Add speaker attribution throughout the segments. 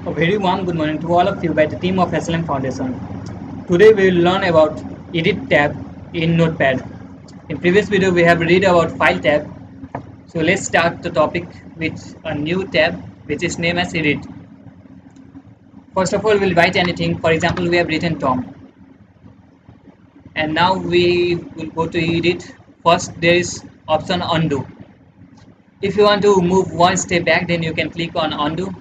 Speaker 1: A very warm good morning to all of you by the team of SLM Foundation. Today we will learn about Edit tab in Notepad. In previous video we have read about File tab. So let's start the topic with a new tab which is named as Edit. First of all we'll write anything. For example, we have written Tom. And now we will go to Edit. First there is option Undo. If you want to move one step back, then you can click on Undo.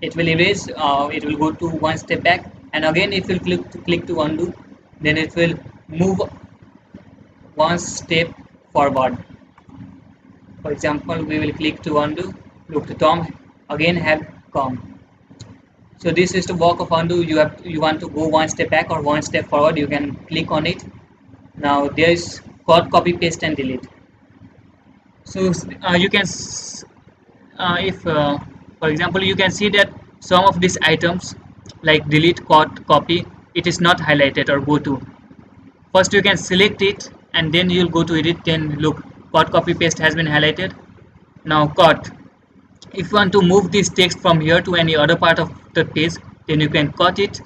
Speaker 1: It will erase, it will go to one step back, and again if you click to undo, then it will move one step forward. For example, we will click to undo. Look, the Tom again have come. So this is the work of undo. You want to go one step back or one step forward, you can click on it. Now there is cut, copy, paste and delete. So you can if for example, you can see that some of these items like delete, cut, copy, it is not highlighted or go to. First you can select it and then you'll go to edit. Then look, cut, copy, paste has been highlighted. Now cut, if you want to move this text from here to any other part of the page, then you can cut it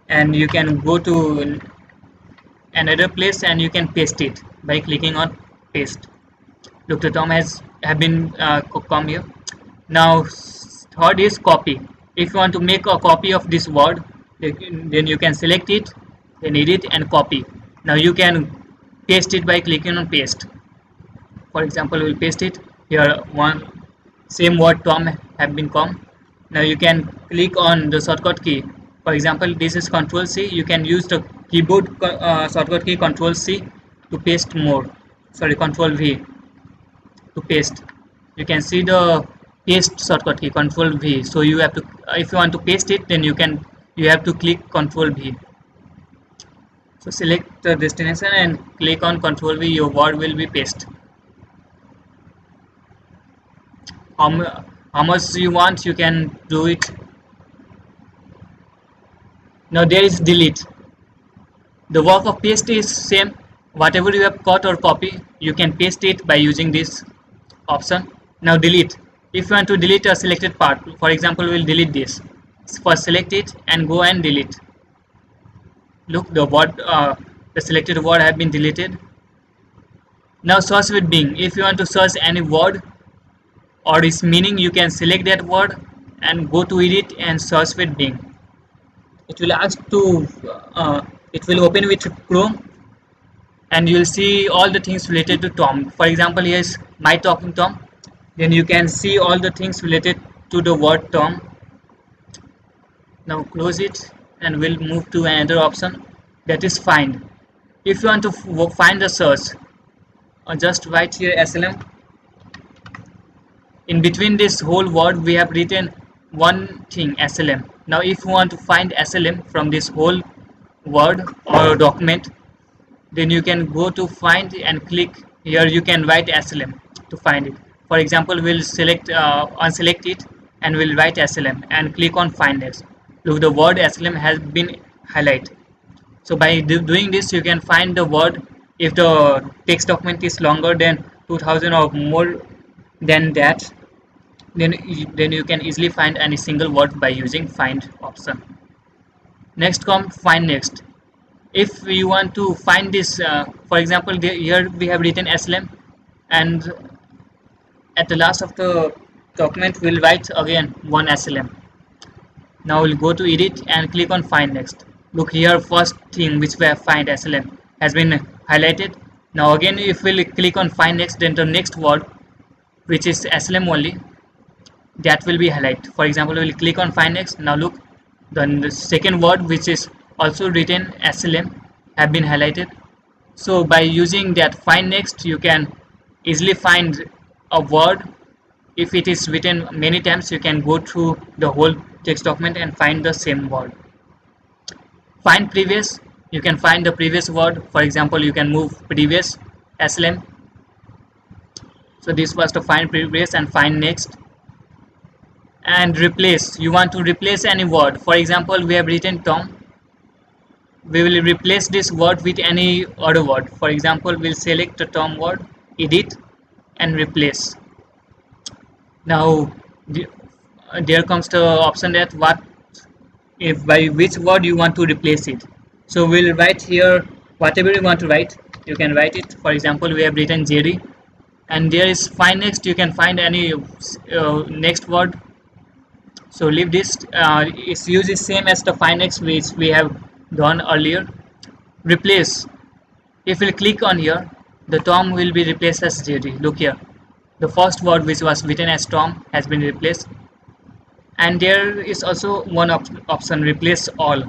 Speaker 1: and you can go to another place and you can paste it by clicking on paste. Look, the Tom have been come here. Now third is copy. If you want to make a copy of this word, then you can select it, then edit and copy. Now you can paste it by clicking on paste. For example, we will paste it here. One same word Tom have been come. Now you can click on the shortcut key. For example, this is Control C. You can use the keyboard shortcut key Control C to paste more. Sorry, Control V to paste. You can see the paste shortcut key Control V. So you have to, if you want to paste it, then you have to click Control V. So select the destination and click on Control V. Your word will be pasted. How much you want, you can do it. Now there is delete. The work of paste is same. Whatever you have cut or copy, you can paste it by using this option. Now delete. If you want to delete a selected part, for example, we'll delete this. First select it and go and delete. Look, the selected word have been deleted. Now search with Bing. If you want to search any word or its meaning, you can select that word and go to edit and search with Bing. It will ask to it will open with Chrome and you will see all the things related to Tom. For example, here is my talking Tom. Then you can see all the things related to the word Tom. Now close it and we'll move to another option, that is find. If you want to find the search, just write here SLM. In between this whole word we have written one thing, SLM. Now if you want to find SLM from this whole word or document, then you can go to find and click here. You can write SLM to find it. For example, we'll select unselect it and we'll write SLM and click on find next. Look, the word SLM has been highlighted. So by doing this, you can find the word. If the text document is longer than 2000 or more than that, then you can easily find any single word by using find option. Next comes find next. If you want to find this, for example, here we have written SLM and at the last of the document we'll write again one SLM. Now we'll go to edit and click on find next. Look, here first thing which we have find SLM has been highlighted. Now again if we'll click on find next, then the next word which is SLM only, that will be highlighted. For example, we'll click on find next. Now look, the second word which is also written SLM have been highlighted. So by using that find next, you can easily find a word. If it is written many times, you can go through the whole text document and find the same word. Find previous, you can find the previous word. For example, you can move previous SLM. So this was to find previous and find next. And replace, you want to replace any word. For example, we have written Tom. We will replace this word with any other word. For example, we'll select the Tom word, edit and replace. Now there comes the option that what if by which word you want to replace it. So we'll write here whatever you want to write. You can write it. For example, we have written Jerry, and there is find next. You can find any next word. So leave this. Its use is same as the find next which we have done earlier. Replace. If we click on here, the Tom will be replaced as Jerry. Look here. The first word which was written as Tom has been replaced, and there is also one option, replace all.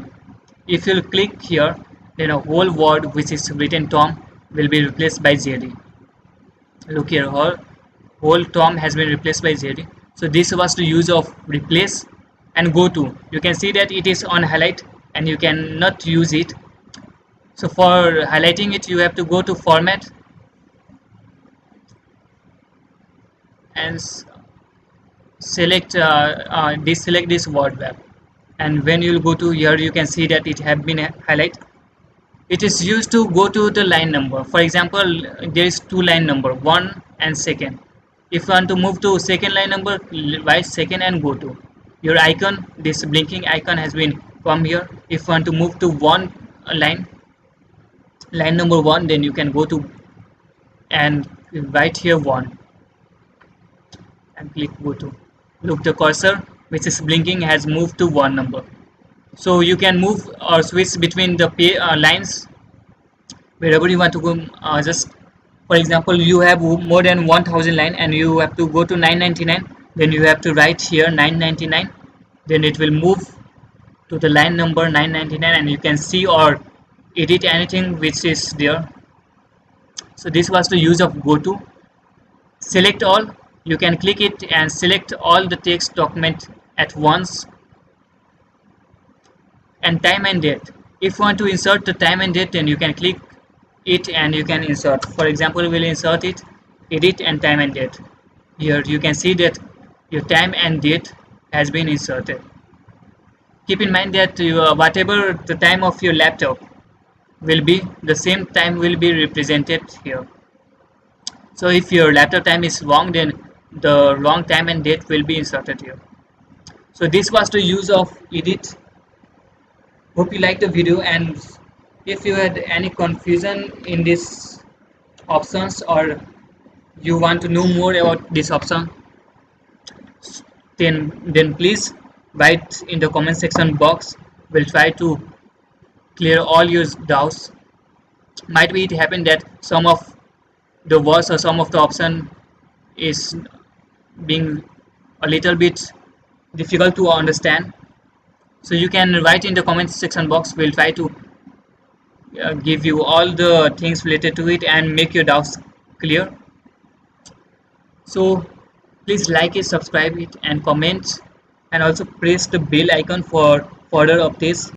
Speaker 1: If you click here, then a whole word which is written Tom will be replaced by Jerry. Look here, whole Tom has been replaced by Jerry. So this was the use of replace and go to. You can see that it is on highlight and you cannot use it. So for highlighting it, you have to go to format and deselect this word wrap. And when you go to here, you can see that it have been highlighted. It is used to go to the line number. For example, there is two line number, one and second. If you want to move to second line number, write second and go to. Your icon, this blinking icon has been come here. If you want to move to one line number one, then you can go to and write here one and click go to. Look, the cursor which is blinking has moved to one number. So you can move or switch between the lines wherever you want to go. Just for example, you have more than 1000 line and you have to go to 999, then you have to write here 999, then it will move to the line number 999 and you can see or edit anything which is there. So this was the use of go to. Select all, you can click it and select all the text document at once. And time and date, if you want to insert the time and date, then you can click it and you can insert. For example, we'll insert it, edit and time and date. Here you can see that your time and date has been inserted. Keep in mind that whatever the time of your laptop will be, the same time will be represented here. So if your laptop time is wrong, then the wrong time and date will be inserted here. So this was the use of edit. Hope you liked the video, and if you had any confusion in these options or you want to know more about this option, then please write in the comment section box. We'll try to clear all your doubts. Might be it happen that some of the words or some of the option is being a little bit difficult to understand, so you can write in the comment section box. We'll try to give you all the things related to it and make your doubts clear. So please like it, subscribe it and comment, and also press the bell icon for further updates.